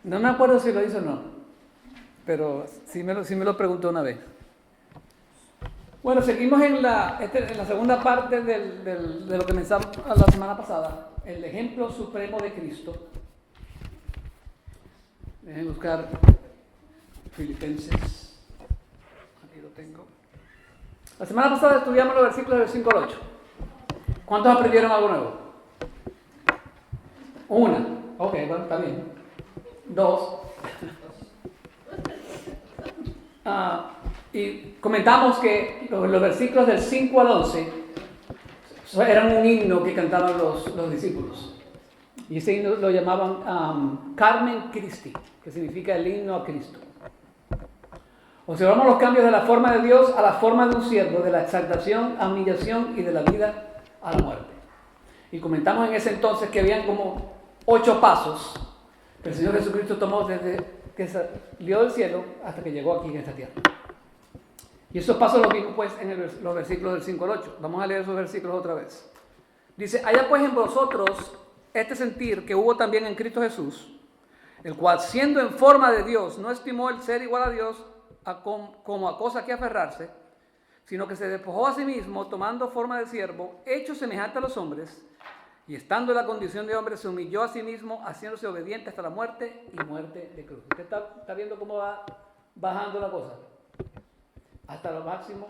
No me acuerdo si lo hizo o no, pero sí me lo preguntó una vez. Bueno, seguimos en la segunda parte de lo que comenzamos la semana pasada, el ejemplo supremo de Cristo. Dejen buscar Filipenses. Aquí lo tengo. La semana pasada estudiamos los versículos del 5 al 8. ¿Cuántos aprendieron algo nuevo? Una. Ok, bueno, está bien. Dos. Y comentamos que los versículos del 5 al 11 eran un himno que cantaban los discípulos. Y ese himno lo llamaban Carmen Christi, que significa el himno a Cristo. Observamos los cambios de la forma de Dios a la forma de un siervo, de la exaltación a humillación y de la vida a la muerte. Y comentamos en ese entonces que habían como 8 pasos que el Señor Jesucristo tomó desde que salió del cielo hasta que llegó aquí en esta tierra. Y esos pasos los vimos pues en los versículos del 5 al 8. Vamos a leer esos versículos otra vez. Dice: haya pues en vosotros este sentir que hubo también en Cristo Jesús, el cual siendo en forma de Dios no estimó el ser igual a Dios como a cosa que aferrarse, sino que se despojó a sí mismo, tomando forma de siervo, hecho semejante a los hombres, y estando en la condición de hombre se humilló a sí mismo, haciéndose obediente hasta la muerte y muerte de cruz. ¿Usted está viendo cómo va bajando la cosa? Hasta lo máximo,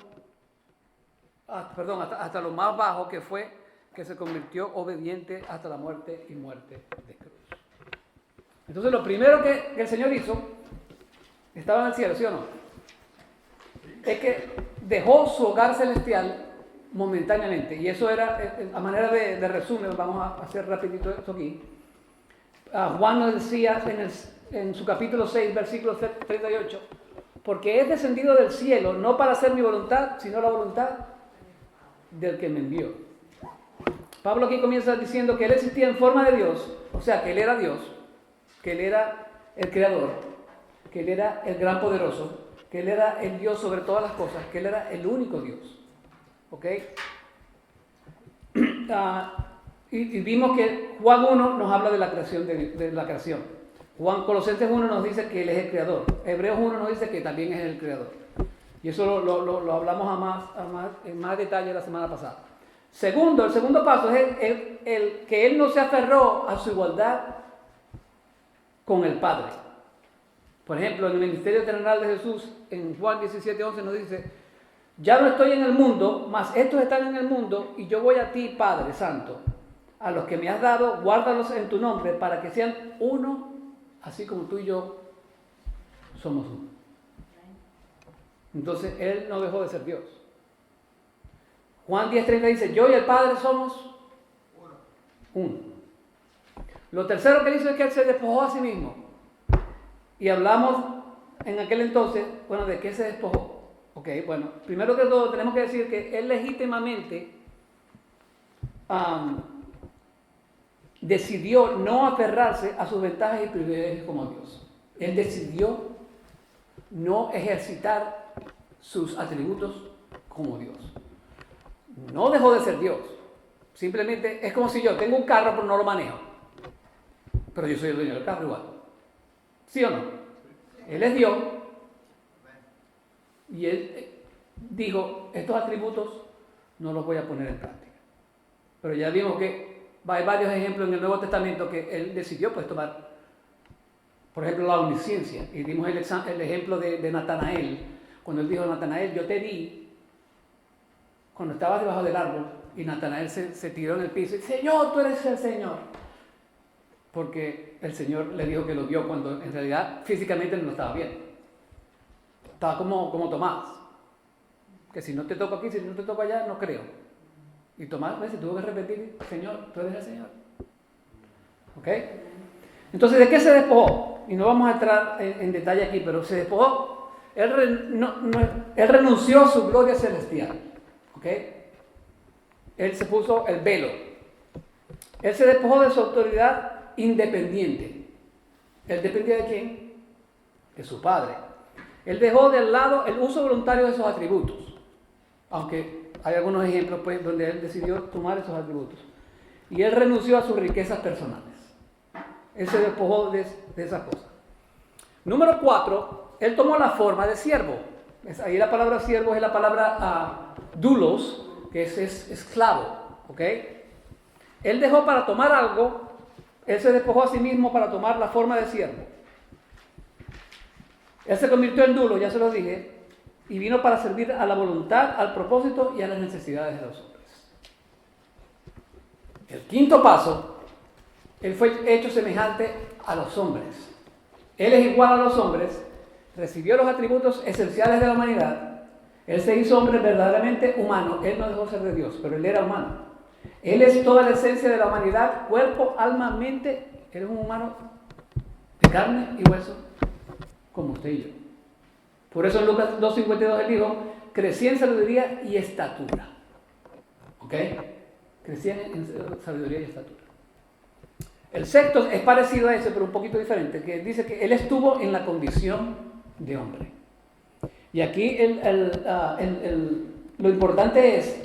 hasta lo más bajo, que fue que se convirtió obediente hasta la muerte y muerte de cruz. Entonces lo primero que el Señor hizo, estaba en el cielo, ¿sí o no? Es que dejó su hogar celestial momentáneamente, y eso era, a manera de resumen, vamos a hacer rapidito esto aquí. Juan nos decía en su capítulo 6, versículo 38, porque es descendido del cielo, no para hacer mi voluntad, sino la voluntad del que me envió. Pablo aquí comienza diciendo que él existía en forma de Dios, o sea, que él era Dios, que él era el creador, que él era el gran poderoso, que él era el Dios sobre todas las cosas, que él era el único Dios. ¿Ok? Y vimos que Juan 1 nos habla de la creación, de la creación. Colosenses 1 nos dice que él es el creador. Hebreos 1 nos dice que también es el creador. Y eso lo hablamos en más detalle la semana pasada. El segundo paso es el que él no se aferró a su igualdad con el Padre. Por ejemplo, en el ministerio terrenal de Jesús, en Juan 17:11 nos dice: ya no estoy en el mundo, mas estos están en el mundo, y yo voy a ti, Padre Santo. A los que me has dado, guárdalos en tu nombre, para que sean uno, así como tú y yo somos uno. Entonces, él no dejó de ser Dios. Juan 10:30 dice: yo y el Padre somos uno. Lo tercero que él hizo es que él se despojó a sí mismo. Y hablamos en aquel entonces, bueno, ¿de qué se despojó? Ok, bueno, primero que todo tenemos que decir que él legítimamente decidió no aferrarse a sus ventajas y privilegios como Dios. Él decidió no ejercitar sus atributos como Dios. No dejó de ser Dios. Simplemente es como si yo tengo un carro pero no lo manejo. Pero yo soy el dueño del carro igual. ¿Sí o no? Él es Dios. Y él dijo: estos atributos no los voy a poner en práctica. Pero ya vimos que hay varios ejemplos en el Nuevo Testamento que él decidió pues tomar. Por ejemplo, la omnisciencia. Y dimos el ejemplo de Natanael. Cuando él dijo: Natanael, yo te vi cuando estabas debajo del árbol. Y Natanael se tiró en el piso y dice: Señor, tú eres el Señor. Porque el Señor le dijo que lo vio cuando en realidad físicamente no lo estaba viendo. Estaba como Tomás, que si no te toco aquí, si no te toco allá, no creo. Y Tomás se tuvo que repetir: Señor, tú eres el Señor. ¿Ok? Entonces, ¿de qué se despojó? Y no vamos a entrar en detalle aquí, pero se despojó. Él renunció a su gloria celestial. ¿Ok? Él se puso el velo. Él se despojó de su autoridad independiente. ¿Él dependía de quién? De su Padre. Él dejó de lado el uso voluntario de esos atributos, aunque hay algunos ejemplos pues, donde él decidió tomar esos atributos. Y él renunció a sus riquezas personales. Él se despojó de esas cosas. Número 4, él tomó la forma de siervo. Ahí la palabra siervo es la palabra doulos, que es esclavo. ¿Ok? Él dejó para tomar algo, él se despojó a sí mismo para tomar la forma de siervo. Él se convirtió en doulo, ya se lo dije, y vino para servir a la voluntad, al propósito y a las necesidades de los hombres. El quinto paso, él fue hecho semejante a los hombres. Él es igual a los hombres, recibió los atributos esenciales de la humanidad. Él se hizo hombre verdaderamente humano. Él no dejó de ser de Dios, pero él era humano. Él es toda la esencia de la humanidad, cuerpo, alma, mente. Él es un humano de carne y hueso, como usted y yo. Por eso en Lucas 2:52 él dijo, crecía en sabiduría y estatura. ¿Ok? Crecía en sabiduría y estatura. El sexto es parecido a ese, pero un poquito diferente, que dice que él estuvo en la condición de hombre. Y aquí lo importante es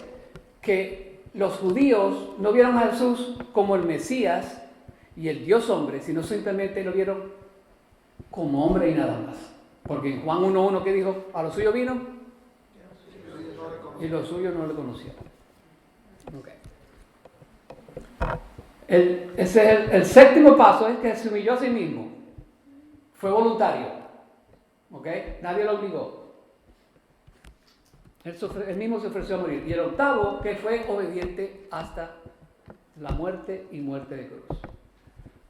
que los judíos no vieron a Jesús como el Mesías y el Dios hombre, sino simplemente lo vieron como hombre y nada más. Porque en Juan 1:1 que dijo, a los suyos vino y los suyos no le conocieron. Okay. El séptimo paso es que se humilló a sí mismo. Fue voluntario. ¿Ok? Nadie lo obligó. Él mismo se ofreció a morir. Y el octavo, que fue obediente hasta la muerte y muerte de cruz.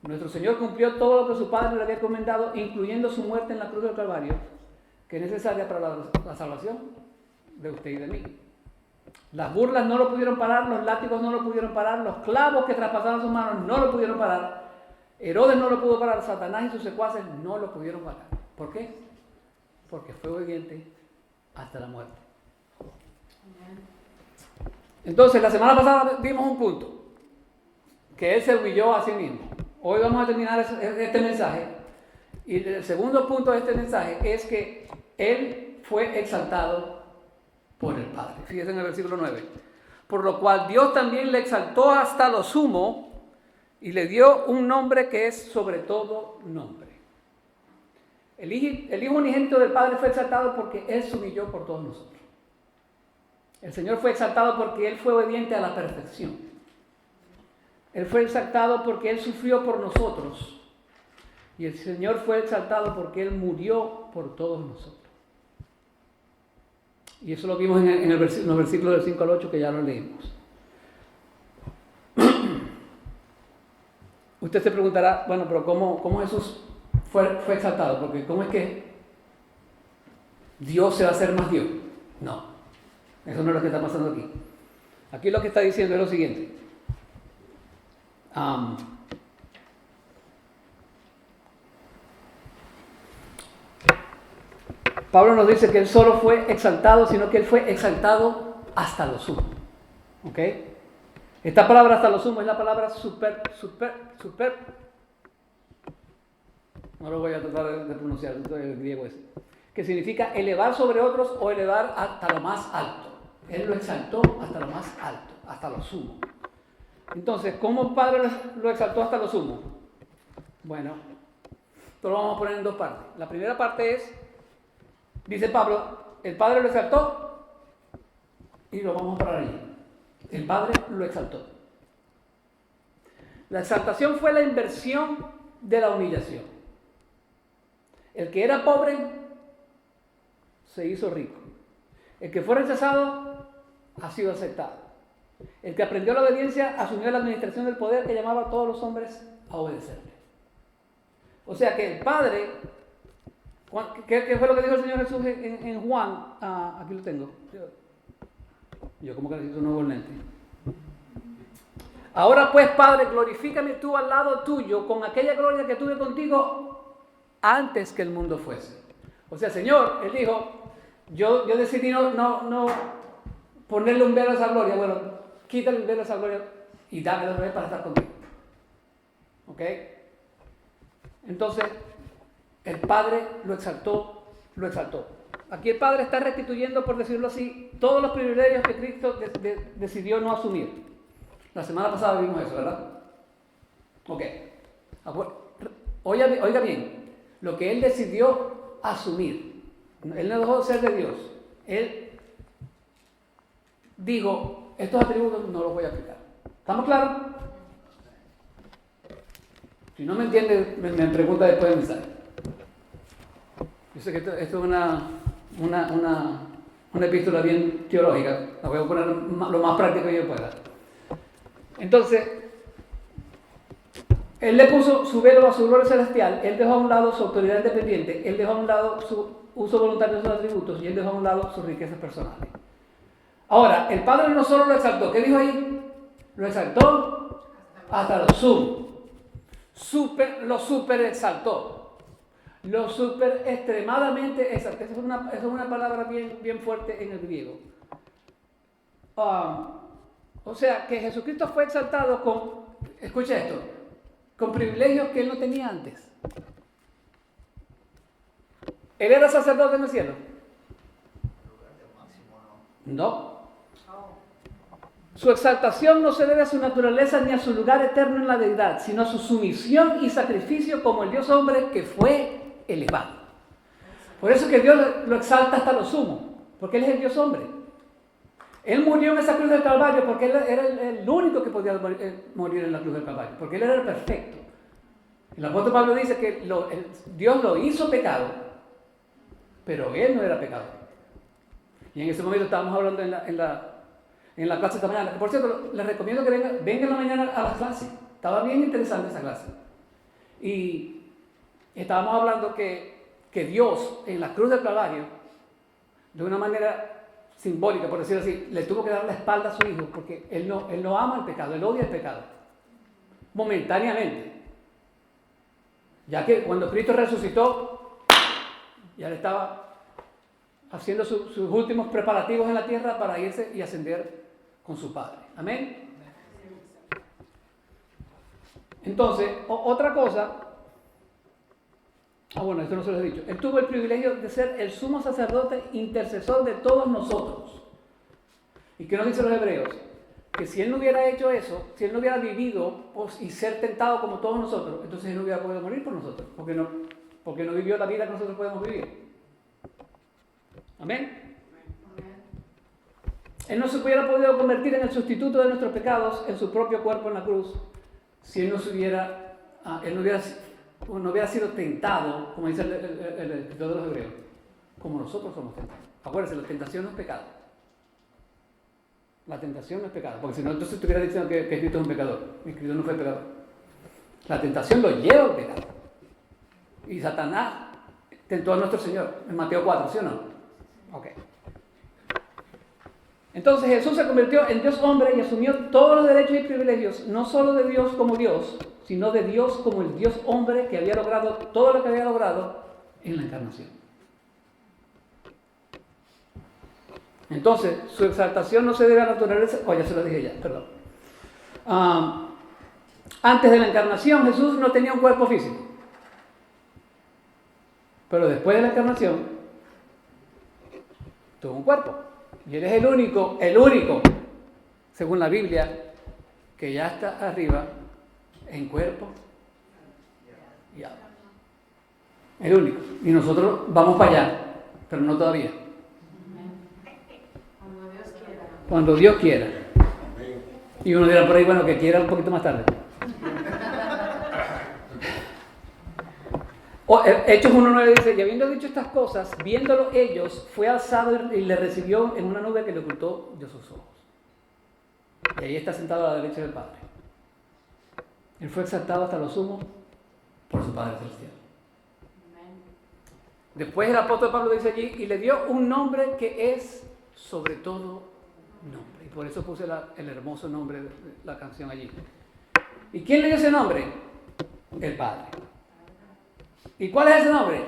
Nuestro Señor cumplió todo lo que su Padre le había encomendado, incluyendo su muerte en la cruz del Calvario, que es necesaria para la salvación de usted y de mí. Las burlas no lo pudieron parar, los látigos no lo pudieron parar, los clavos que traspasaron sus manos no lo pudieron parar, Herodes no lo pudo parar, Satanás y sus secuaces no lo pudieron parar. ¿Por qué? Porque fue obediente hasta la muerte. Entonces, la semana pasada vimos un punto, que él se humilló a sí mismo. Hoy vamos a terminar este mensaje. Y el segundo punto de este mensaje es que él fue exaltado por el Padre. Fíjense en el versículo 9. Por lo cual Dios también le exaltó hasta lo sumo y le dio un nombre que es sobre todo nombre. El Hijo unigénito del Padre fue exaltado porque Él se humilló por todos nosotros. El Señor fue exaltado porque Él fue obediente a la perfección. Él fue exaltado porque Él sufrió por nosotros. Y el Señor fue exaltado porque Él murió por todos nosotros. Y eso lo vimos en los versículos del 5 al 8 que ya lo leímos. Usted se preguntará, bueno, pero ¿cómo Jesús fue exaltado? Porque ¿cómo es que Dios se va a hacer más Dios? No, eso no es lo que está pasando aquí. Aquí lo que está diciendo es lo siguiente. Pablo nos dice que Él solo fue exaltado, sino que Él fue exaltado hasta lo sumo. ¿Ok? Esta palabra hasta lo sumo es la palabra super. No lo voy a tratar de pronunciar, el griego ese. Que significa elevar sobre otros o elevar hasta lo más alto. Él lo exaltó hasta lo más alto, hasta lo sumo. Entonces, ¿cómo el Padre lo exaltó hasta lo sumo? Bueno, esto lo vamos a poner en dos partes. La primera parte es, dice Pablo, el Padre lo exaltó y lo vamos a parar ahí. El Padre lo exaltó. La exaltación fue la inversión de la humillación. El que era pobre se hizo rico. El que fue rechazado ha sido aceptado. El que aprendió la obediencia asumió la administración del poder que llamaba a todos los hombres a obedecerle. O sea que el Padre, ¿qué fue lo que dijo el Señor Jesús en Juan? Aquí lo tengo. Yo como que necesito un nuevo lente. Ahora pues, Padre, glorifícame tú al lado tuyo con aquella gloria que tuve contigo antes que el mundo fuese. O sea, Señor, Él dijo, yo decidí no ponerle un velo a esa gloria. Bueno, quítale el velo a esa gloria y dame la gloria para estar contigo. ¿Ok? Entonces, el Padre lo exaltó. Aquí el Padre está restituyendo, por decirlo así, todos los privilegios que Cristo decidió no asumir. La semana pasada vimos eso, ¿verdad? Ok. Oiga bien, lo que Él decidió asumir. Él no dejó de ser de Dios. Él dijo, estos atributos no los voy a aplicar. ¿Estamos claros? Si no me entiende, me pregunta después del mensaje. Yo sé que esto es una epístola bien teológica. La voy a poner lo más práctico que yo pueda. Entonces, Él le puso su velo a su gloria celestial, Él dejó a un lado su autoridad independiente, Él dejó a un lado su uso voluntario de sus atributos y Él dejó a un lado sus riquezas personales. Ahora, el Padre no solo lo exaltó, ¿qué dijo ahí? Lo exaltó hasta lo sumo. Lo super exaltó. Lo super extremadamente exaltó. Esa es una palabra bien fuerte en el griego. O sea, que Jesucristo fue exaltado escucha esto, con privilegios que Él no tenía antes. ¿Él era sacerdote en el cielo? No. Su exaltación no se debe a su naturaleza ni a su lugar eterno en la deidad, sino a su sumisión y sacrificio como el Dios hombre que fue elevado. Por eso que Dios lo exalta hasta lo sumo, porque Él es el Dios hombre. Él murió en esa cruz del Calvario porque Él era el único que podía morir en la cruz del Calvario, porque Él era el perfecto. El apóstol Pablo dice que Dios lo hizo pecado, pero Él no era pecador. Y en ese momento estábamos hablando en la clase esta mañana. Por cierto, les recomiendo que vengan en la mañana a la clase. Estaba bien interesante esa clase. Y estábamos hablando que Dios en la cruz del Calvario, de una manera simbólica, por decirlo así, le tuvo que dar la espalda a su hijo porque él no ama el pecado, él odia el pecado. Momentáneamente. Ya que cuando Cristo resucitó, ya le estaba haciendo sus últimos preparativos en la tierra para irse y ascender con su Padre. Amén. Entonces, otra cosa, bueno, esto no se lo he dicho. Él tuvo el privilegio de ser el sumo sacerdote intercesor de todos nosotros. ¿Y qué nos dicen los hebreos? Que si Él no hubiera hecho eso, si Él no hubiera vivido y ser tentado como todos nosotros, entonces Él no hubiera podido morir por nosotros, porque no vivió la vida que nosotros podemos vivir. Amén. Él no se hubiera podido convertir en el sustituto de nuestros pecados en su propio cuerpo en la cruz si Él no hubiera sido tentado, como dice el escritor de los hebreos, como nosotros somos tentados. Acuérdense, la tentación no es pecado. La tentación no es pecado, porque si no, entonces estuviera diciendo que Cristo es un pecador. Y Cristo no fue pecador. La tentación lo lleva al pecado. Y Satanás tentó a nuestro Señor en Mateo 4, ¿sí o no? Ok. Entonces Jesús se convirtió en Dios hombre y asumió todos los derechos y privilegios, no solo de Dios como Dios, sino de Dios como el Dios hombre que había logrado todo lo que había logrado en la encarnación. Entonces, su exaltación no se debe a la naturaleza, ya se lo dije ya, perdón. Antes de la encarnación, Jesús no tenía un cuerpo físico. Pero después de la encarnación, tuvo un cuerpo. Y Él es el único, según la Biblia, que ya está arriba en cuerpo y alma. El único. Y nosotros vamos para allá, pero no todavía. Cuando Dios quiera. Y uno dirá por ahí, bueno, que quiera un poquito más tarde. Hechos 1:9 dice, y habiendo dicho estas cosas, viéndolo ellos, fue alzado y le recibió en una nube que le ocultó de sus ojos. Y ahí está sentado a la derecha del Padre. Él fue exaltado hasta lo sumo por su Padre celestial. Después el apóstol Pablo dice allí, y le dio un nombre que es sobre todo nombre. Y por eso puse el hermoso nombre de la canción allí. ¿Y quién le dio ese nombre? El Padre. ¿Y cuál es ese nombre?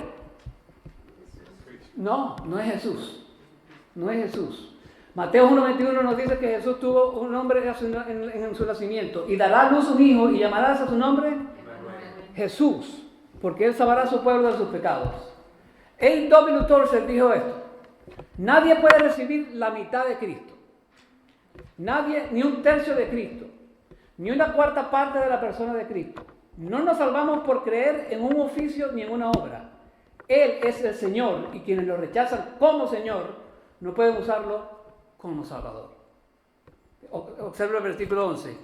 No es Jesús. No es Jesús. Mateo 1:21 nos dice que Jesús tuvo un nombre en su nacimiento. Y dará a luz un hijo y llamarás a su nombre Jesús, porque Él salvará a su pueblo de sus pecados. A.W. Tozer dijo esto: nadie puede recibir la mitad de Cristo. Nadie, ni un tercio de Cristo, ni una cuarta parte de la persona de Cristo, No nos salvamos por creer en un oficio ni en una obra. Él es el Señor y quienes lo rechazan como Señor no pueden usarlo como Salvador. Observa el versículo 11.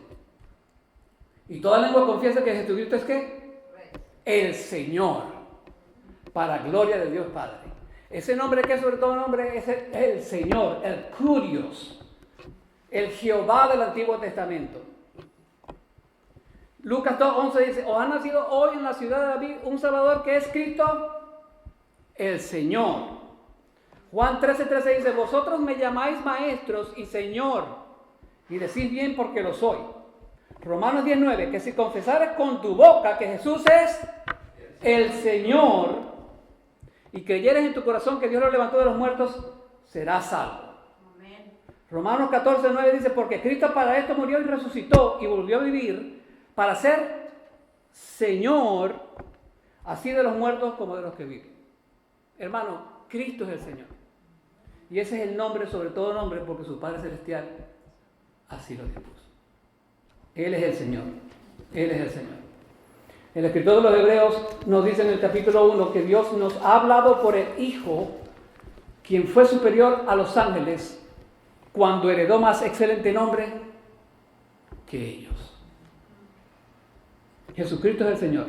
Y toda lengua confiesa que Jesucristo es ¿qué? El Señor, para gloria de Dios Padre. Ese nombre que es sobre todo nombre es el Señor, el Kyrios, el Jehová del Antiguo Testamento. Lucas 2:11 dice, os ha nacido hoy en la ciudad de David un Salvador que es Cristo, el Señor. Juan 13:13 dice, vosotros me llamáis maestros y Señor, y decís bien porque lo soy. Romanos 19, que si confesares con tu boca que Jesús es el Señor, y creyeres en tu corazón que Dios lo levantó de los muertos, serás salvo. Amén. Romanos 14:9 dice, porque Cristo para esto murió y resucitó y volvió a vivir, para ser Señor, así de los muertos como de los que viven. Hermano, Cristo es el Señor. Y ese es el nombre sobre todo nombre, porque su Padre Celestial así lo dispuso. Él es el Señor. Él es el Señor. El escritor de los Hebreos nos dice en el capítulo 1 que Dios nos ha hablado por el Hijo, quien fue superior a los ángeles, cuando heredó más excelente nombre que ellos. Jesucristo es el Señor.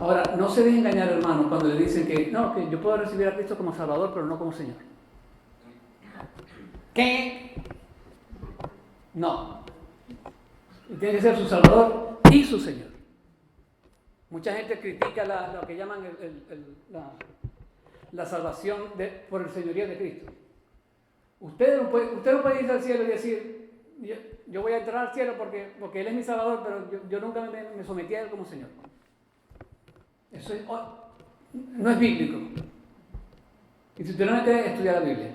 Ahora, no se deje engañar, hermano, cuando le dicen que no, que yo puedo recibir a Cristo como Salvador, pero no como Señor. ¿Qué? No. Tiene que ser su Salvador y su Señor. Mucha gente critica lo que llaman la salvación por el señorío de Cristo. Usted no puede irse al cielo y decir, yo voy a entrar al cielo porque Él es mi Salvador, pero yo nunca me sometí a Él como Señor. Eso no es bíblico. Y si usted no me cree, estudia la Biblia.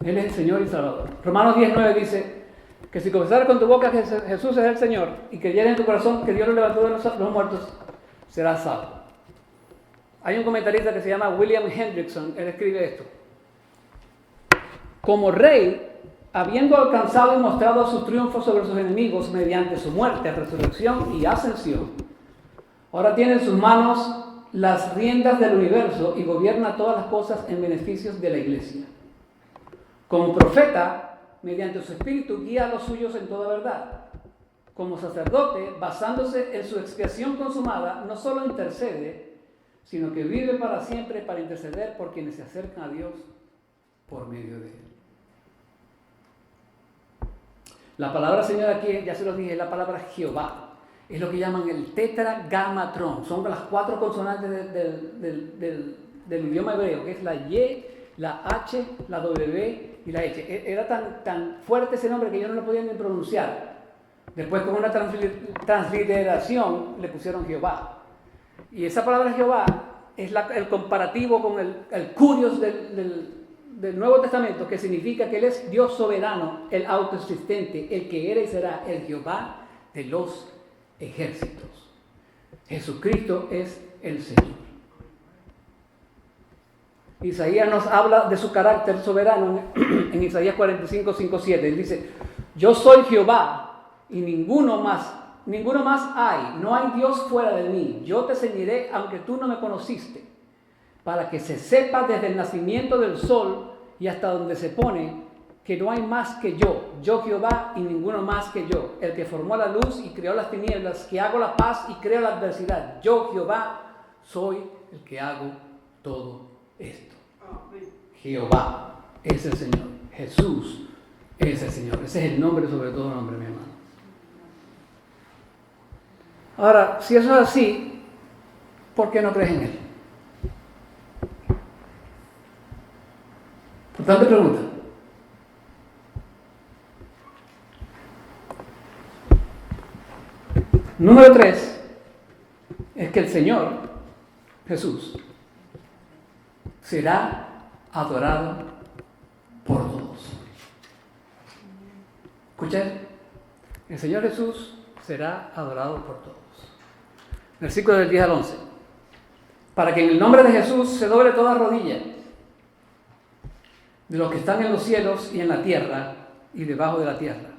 Él es el Señor y Salvador. Romanos 10:9 dice que si confesaras con tu boca que Jesús es el Señor y creyeras en tu corazón que Dios lo levantó de los muertos, serás salvo. Hay un comentarista que se llama William Hendrickson. Él escribe esto: como rey, habiendo alcanzado y mostrado su triunfo sobre sus enemigos mediante su muerte, resurrección y ascensión, ahora tiene en sus manos las riendas del universo y gobierna todas las cosas en beneficios de la iglesia. Como profeta, mediante su espíritu guía a los suyos en toda verdad. Como sacerdote, basándose en su expiación consumada, no solo intercede, sino que vive para siempre para interceder por quienes se acercan a Dios por medio de él. La palabra Señor aquí, ya se los dije, es la palabra Jehová. Es lo que llaman el tetragamatrón. Son las 4 consonantes del idioma hebreo, que es la Y, la H, la W y la H. Era tan fuerte ese nombre que yo no lo podía ni pronunciar. Después, con una transliteración, le pusieron Jehová. Y esa palabra Jehová es el comparativo con el Kyrios del Nuevo Testamento, que significa que Él es Dios soberano, el autoexistente, el que era y será, el Jehová de los ejércitos. Jesucristo es el Señor. Isaías nos habla de su carácter soberano en Isaías 45:5-7. Él dice: yo soy Jehová y ninguno más hay, no hay Dios fuera de mí. Yo te ceñiré aunque tú no me conociste, para que se sepa desde el nacimiento del sol y hasta donde se pone, que no hay más que yo Jehová y ninguno más que yo, el que formó la luz y creó las tinieblas, que hago la paz y creo la adversidad. Yo Jehová soy el que hago todo esto. Jehová es el Señor, Jesús es el Señor. Ese es el nombre sobre todo nombre, mi hermano. Ahora, si eso es así, ¿por qué no crees en Él? Importante pregunta. Número 3 es que el Señor Jesús será adorado por todos. ¿Escuchan? El Señor Jesús será adorado por todos. Versículo del 10 al 11. para que en el nombre de Jesús se doble toda rodilla de los que están en los cielos y en la tierra y debajo de la tierra,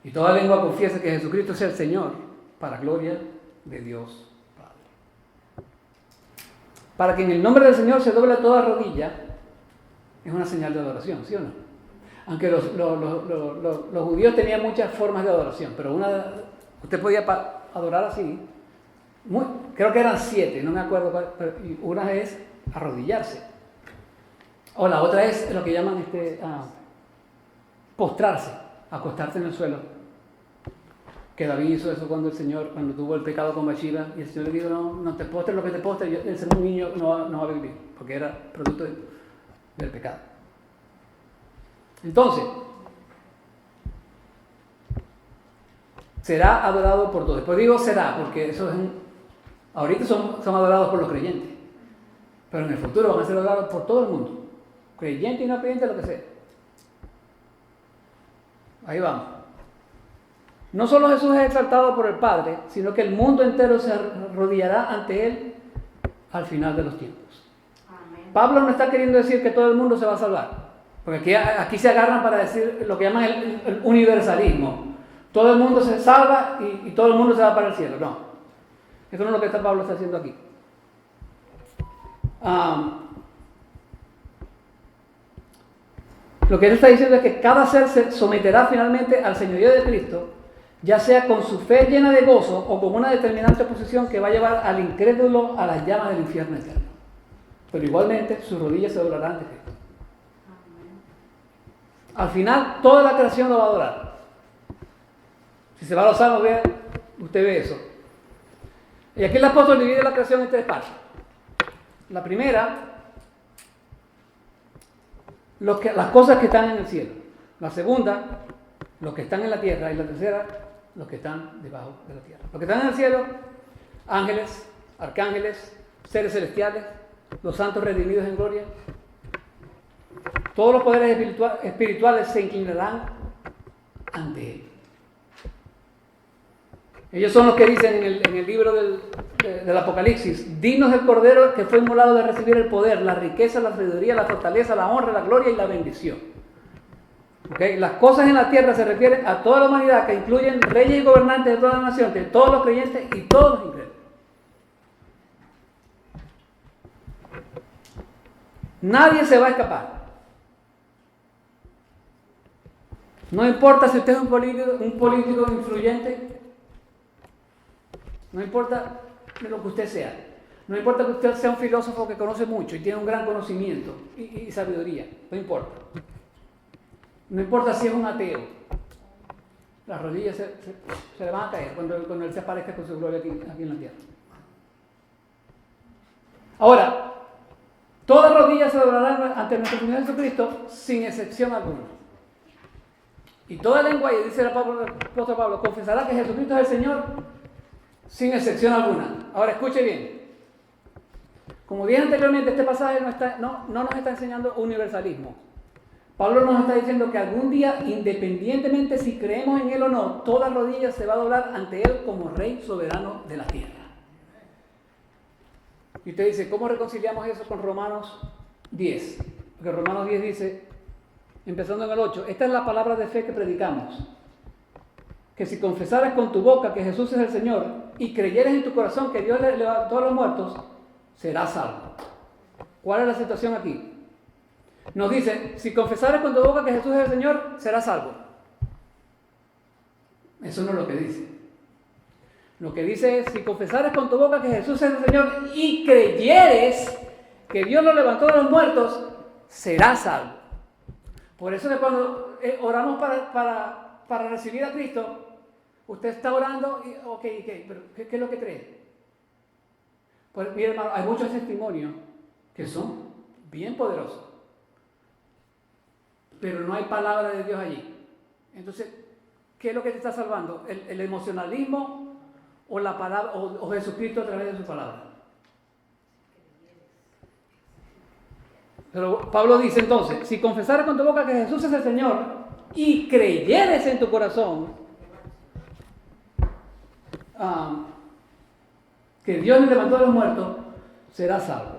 y toda lengua confiese que Jesucristo es el Señor, para gloria de Dios Padre. Para que en el nombre del Señor se doble toda rodilla, es una señal de adoración, ¿sí o no? Aunque los judíos tenían muchas formas de adoración, pero usted podía adorar así. Creo que eran 7, no me acuerdo cuál, pero una es arrodillarse. O la otra es lo que llaman postrarse, acostarse en el suelo. Que David hizo eso cuando tuvo el pecado con Bathsheba, y el Señor le dijo, no te postres lo que te postres, el ser un niño no va a vivir, porque era producto del pecado. Entonces, será adorado por todos. Después digo será, porque eso es ahorita son adorados por los creyentes, pero en el futuro van a ser adorados por todo el mundo, creyente y no creyente, lo que sea. Ahí vamos. No solo Jesús es exaltado por el Padre, sino que el mundo entero se arrodillará ante Él al final de los tiempos. Amén. Pablo no está queriendo decir que todo el mundo se va a salvar, porque aquí se agarran para decir lo que llaman el universalismo. Todo el mundo se salva y todo el mundo se va para el cielo. No, eso no es lo que Pablo está haciendo aquí. Lo que él está diciendo es que cada ser se someterá finalmente al señorío de Cristo, ya sea con su fe llena de gozo o con una determinante oposición que va a llevar al incrédulo a las llamas del infierno eterno. Pero igualmente sus rodillas se doblarán ante Cristo. Al final toda la creación lo va a adorar. Si se va a los Salmos, usted ve eso. Y aquí el apóstol divide la creación en 3 partes. La primera, las cosas que están en el cielo. La segunda, los que están en la tierra. Y la tercera, los que están debajo de la tierra. Los que están en el cielo, ángeles, arcángeles, seres celestiales, los santos redimidos en gloria. Todos los poderes espirituales se inclinarán ante Él. Ellos son los que dicen en el libro del Apocalipsis: dignos del Cordero que fue inmolado de recibir el poder, la riqueza, la sabiduría, la fortaleza, la honra, la gloria y la bendición. ¿Okay? Las cosas en la tierra se refieren a toda la humanidad, que incluyen reyes y gobernantes de toda la nación, de todos los creyentes y todos los incrédulos. Nadie se va a escapar. No importa si usted es un político influyente, no importa lo que usted sea, no importa que usted sea un filósofo que conoce mucho y tiene un gran conocimiento y sabiduría, no importa. No importa si es un ateo, las rodillas se le van a caer cuando Él se aparezca con su gloria aquí en la tierra. Ahora, todas rodillas se doblarán ante nuestro Señor Jesucristo sin excepción alguna. Y toda lengua, y dice el apóstol Pablo, confesará que Jesucristo es el Señor sin excepción alguna. Ahora escuche bien. Como dije anteriormente, este pasaje no nos está enseñando universalismo. Pablo nos está diciendo que algún día, independientemente si creemos en Él o no, toda rodilla se va a doblar ante Él como Rey soberano de la tierra. Y usted dice, ¿cómo reconciliamos eso con Romanos 10? Porque Romanos 10 dice, empezando en el 8, esta es la palabra de fe que predicamos. Que si confesaras con tu boca que Jesús es el Señor y creyeres en tu corazón que Dios le levantó a los muertos, serás salvo. ¿Cuál es la situación aquí? Nos dice, si confesares con tu boca que Jesús es el Señor, serás salvo. Eso no es lo que dice. Lo que dice es, si confesares con tu boca que Jesús es el Señor y creyeres que Dios lo levantó de los muertos, serás salvo. Por eso que cuando oramos para recibir a Cristo, usted está orando y, ok, pero ¿qué es lo que cree? Pues mire, hermano, hay muchos testimonios que son bien poderosos, pero no hay palabra de Dios allí. Entonces, ¿qué es lo que te está salvando? ¿El emocionalismo o la palabra o Jesucristo a través de su palabra? Pero Pablo dice entonces, si confesaras con tu boca que Jesús es el Señor y creyeres en tu corazón que Dios le levantó de los muertos, será salvo.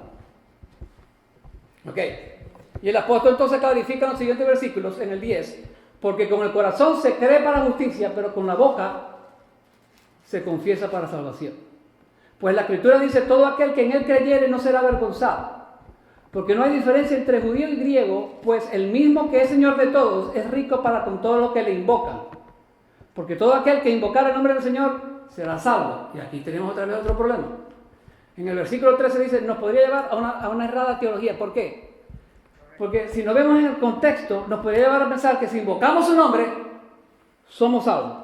Ok. Y el apóstol entonces clarifica en los siguientes versículos, en el 10, porque con el corazón se cree para justicia, pero con la boca se confiesa para salvación. Pues la Escritura dice, todo aquel que en él creyere no será avergonzado. Porque no hay diferencia entre judío y griego, pues el mismo que es Señor de todos es rico para con todo lo que le invocan. Porque todo aquel que invocar el nombre del Señor será salvo. Y aquí tenemos otra vez otro problema. En el versículo 13 dice, nos podría llevar a una errada teología. ¿Por qué? Porque si nos vemos en el contexto, nos podría llevar a pensar que si invocamos su nombre, somos salvos.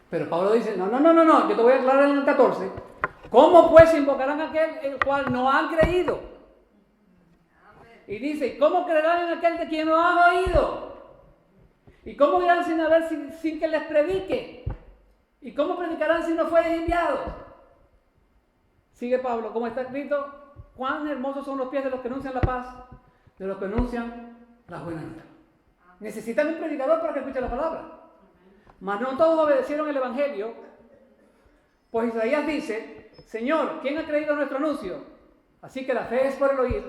Pero Pablo dice, no, yo te voy a aclarar en el 14. ¿Cómo pues invocarán a aquel el cual no han creído? Y dice, ¿cómo creerán en aquel de quien no han oído? ¿Y cómo irán sin que les predique? ¿Y cómo predicarán si no fueren enviados? Sigue Pablo, como está escrito, cuán hermosos son los pies de los que anuncian la paz, de los que anuncian la buena nueva. Necesitan un predicador para que escuche la palabra. Mas no todos obedecieron el evangelio, pues Isaías dice, Señor, ¿quién ha creído nuestro anuncio? Así que la fe es por el oír,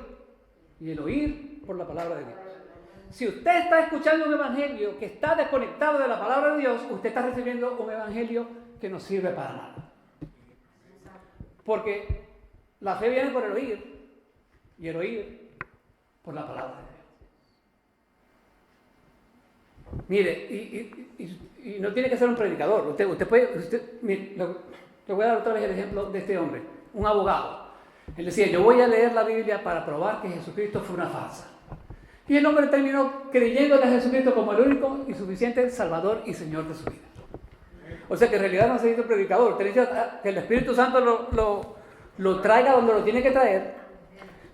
y el oír por la palabra de Dios. Si usted está escuchando un evangelio que está desconectado de la palabra de Dios, usted está recibiendo un evangelio que no sirve para nada. Porque la fe viene por el oír, y el oír por la palabra de Dios. Mire, y no tiene que ser un predicador. Usted puede, mire, le voy a dar otra vez el ejemplo de este hombre, un abogado. Él decía, yo voy a leer la Biblia para probar que Jesucristo fue una farsa. Y el hombre terminó creyéndole a Jesucristo como el único y suficiente Salvador y Señor de su vida. O sea que en realidad no se necesita un predicador. Usted necesita que el Espíritu Santo lo traiga donde lo tiene que traer,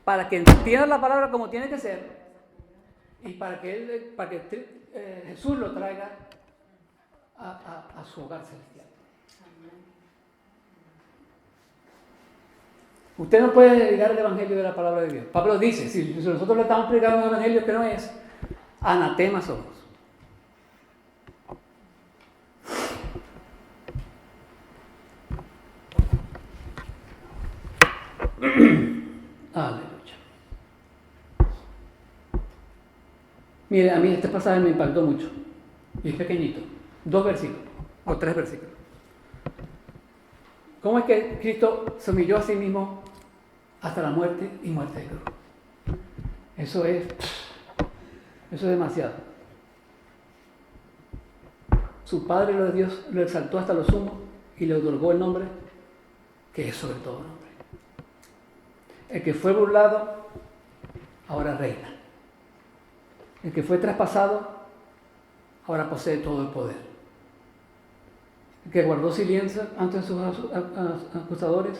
para que entienda la palabra como tiene que ser, y para que Jesús lo traiga a su hogar celestial. Usted no puede dedicar el evangelio de la palabra de Dios. Pablo dice, si nosotros le estamos predicando un evangelio que no es, anatema somos. Aleluya. Mire, a mí este pasaje me impactó mucho. Y es pequeñito. 2 versículos, o 3 versículos. ¿Cómo es que Cristo se humilló a sí mismo hasta la muerte y muerte de cruz? Eso es demasiado. Su Padre lo exaltó hasta lo sumo y le otorgó el nombre que es sobre todo nombre. El que fue burlado ahora reina. El que fue traspasado ahora posee todo el poder. El que guardó silencio ante sus acusadores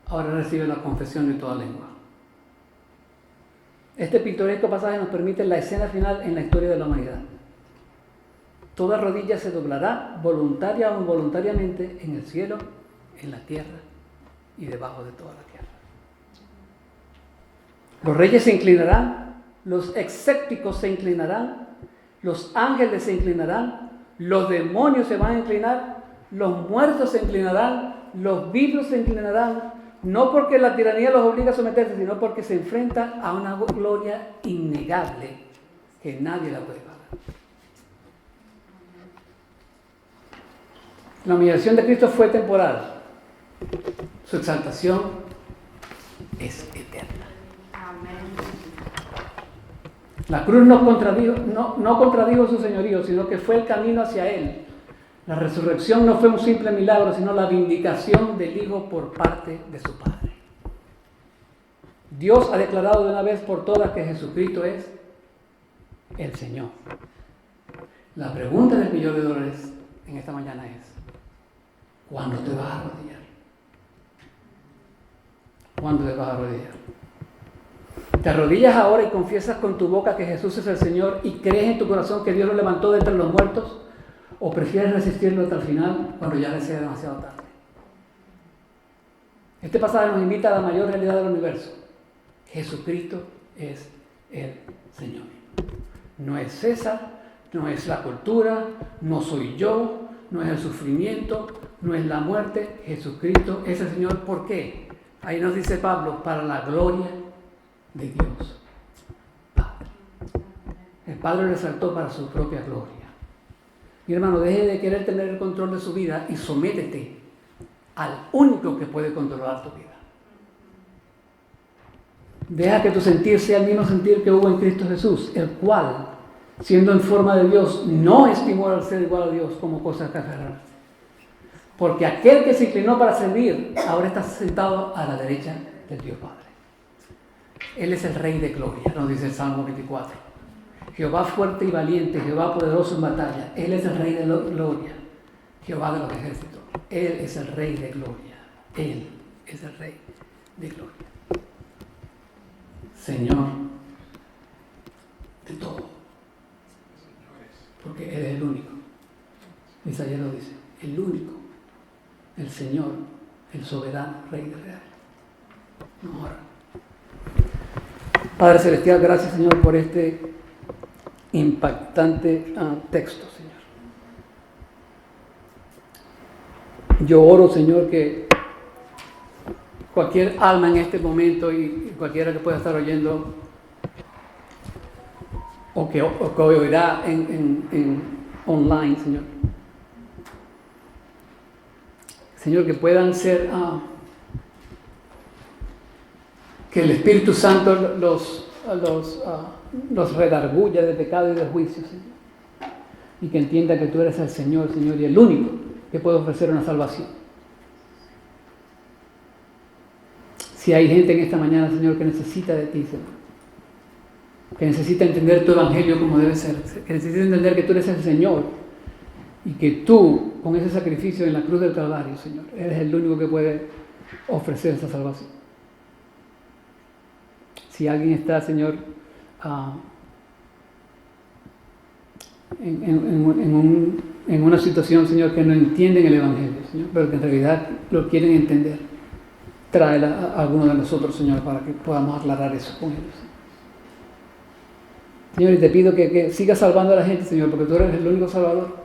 ahora recibe la confesión de toda lengua. Este pintoresco pasaje nos permite la escena final en la historia de la humanidad. Toda rodilla se doblará, voluntaria o involuntariamente, en el cielo, en la tierra y debajo de toda la tierra. Los reyes se inclinarán, los escépticos se inclinarán, los ángeles se inclinarán, los demonios se van a inclinar, los muertos se inclinarán, los vivos se inclinarán, no porque la tiranía los obliga a someterse, sino porque se enfrentan a una gloria innegable que nadie la puede pagar. La humillación de Cristo fue temporal, su exaltación es eterna. La cruz no contradijo su señorío, sino que fue el camino hacia Él. La resurrección no fue un simple milagro, sino la vindicación del Hijo por parte de su Padre. Dios ha declarado de una vez por todas que Jesucristo es el Señor. La pregunta del millón de dólares en esta mañana es, ¿cuándo te vas a arrodillar? ¿Cuándo te vas a arrodillar? ¿Te arrodillas ahora y confiesas con tu boca que Jesús es el Señor y crees en tu corazón que Dios lo levantó de entre los muertos? ¿O prefieres resistirlo hasta el final cuando ya sea demasiado tarde? Este pasaje nos invita a la mayor realidad del universo. Jesucristo es el Señor. No es César, no es la cultura, no soy yo, no es el sufrimiento, no es la muerte. Jesucristo es el Señor. ¿Por qué? Ahí nos dice Pablo, para la gloria de Dios Padre. El Padre lo exaltó para su propia gloria. Mi hermano, deje de querer tener el control de su vida y sométete al único que puede controlar tu vida. Deja que tu sentir sea el mismo sentir que hubo en Cristo Jesús, el cual, siendo en forma de Dios, no estimó al ser igual a Dios como cosa que aferrarse. Porque aquel que se inclinó para servir, ahora está sentado a la derecha del Dios Padre. Él es el Rey de gloria, nos dice el Salmo 24. Jehová fuerte y valiente, Jehová poderoso en batalla. Él es el Rey de gloria, Jehová de los ejércitos. Él es el Rey de gloria. Él es el Rey de gloria. Señor de todo. Porque Él es el único. Isaías lo dice, el único, el Señor, el soberano, Rey de real. Ahora, Padre Celestial, gracias, Señor, por este impactante texto, Señor. Yo oro, Señor, que cualquier alma en este momento y cualquiera que pueda estar oyendo o que oirá en online, Señor. Señor, que puedan ser, que el Espíritu Santo los redarguya de pecado y de juicio, Señor. Y que entienda que tú eres el Señor, Señor, y el único que puede ofrecer una salvación. Si hay gente en esta mañana, Señor, que necesita de ti, Señor, que necesita entender tu evangelio como debe ser, que necesita entender que tú eres el Señor y que tú, con ese sacrificio en la cruz del Calvario, Señor, eres el único que puede ofrecer esa salvación. Si alguien está, Señor, en una situación, Señor, que no entienden el evangelio, Señor, pero que en realidad lo quieren entender, tráela a alguno de nosotros, Señor, para que podamos aclarar eso con ellos. Señor, y te pido que sigas salvando a la gente, Señor, porque tú eres el único Salvador.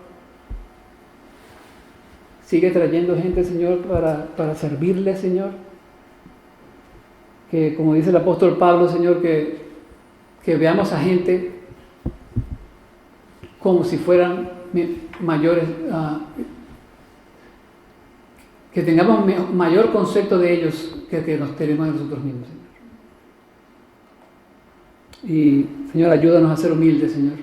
Sigue trayendo gente, Señor, para servirle, Señor. Que, como dice el apóstol Pablo, Señor, que veamos a gente como si fueran mayores, que tengamos mayor concepto de ellos que nos tenemos de nosotros mismos, Señor. Y, Señor, ayúdanos a ser humildes, Señor.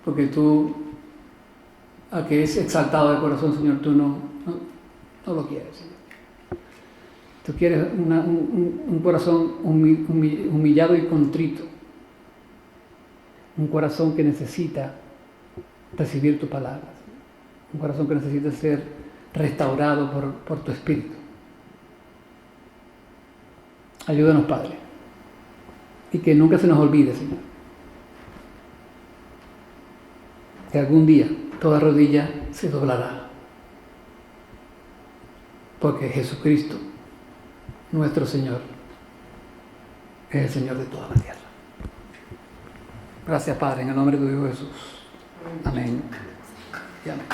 Porque tú, a que es exaltado de corazón, Señor, tú no lo quieres, Señor. Tú quieres un corazón humillado y contrito. Un corazón que necesita recibir tu palabra. Un corazón que necesita ser restaurado por tu Espíritu. Ayúdanos, Padre. Y que nunca se nos olvide, Señor, que algún día toda rodilla se doblará. Porque Jesucristo, nuestro Señor, es el Señor de toda la tierra. Gracias, Padre, en el nombre de tu Hijo Jesús. Amén. Y amén.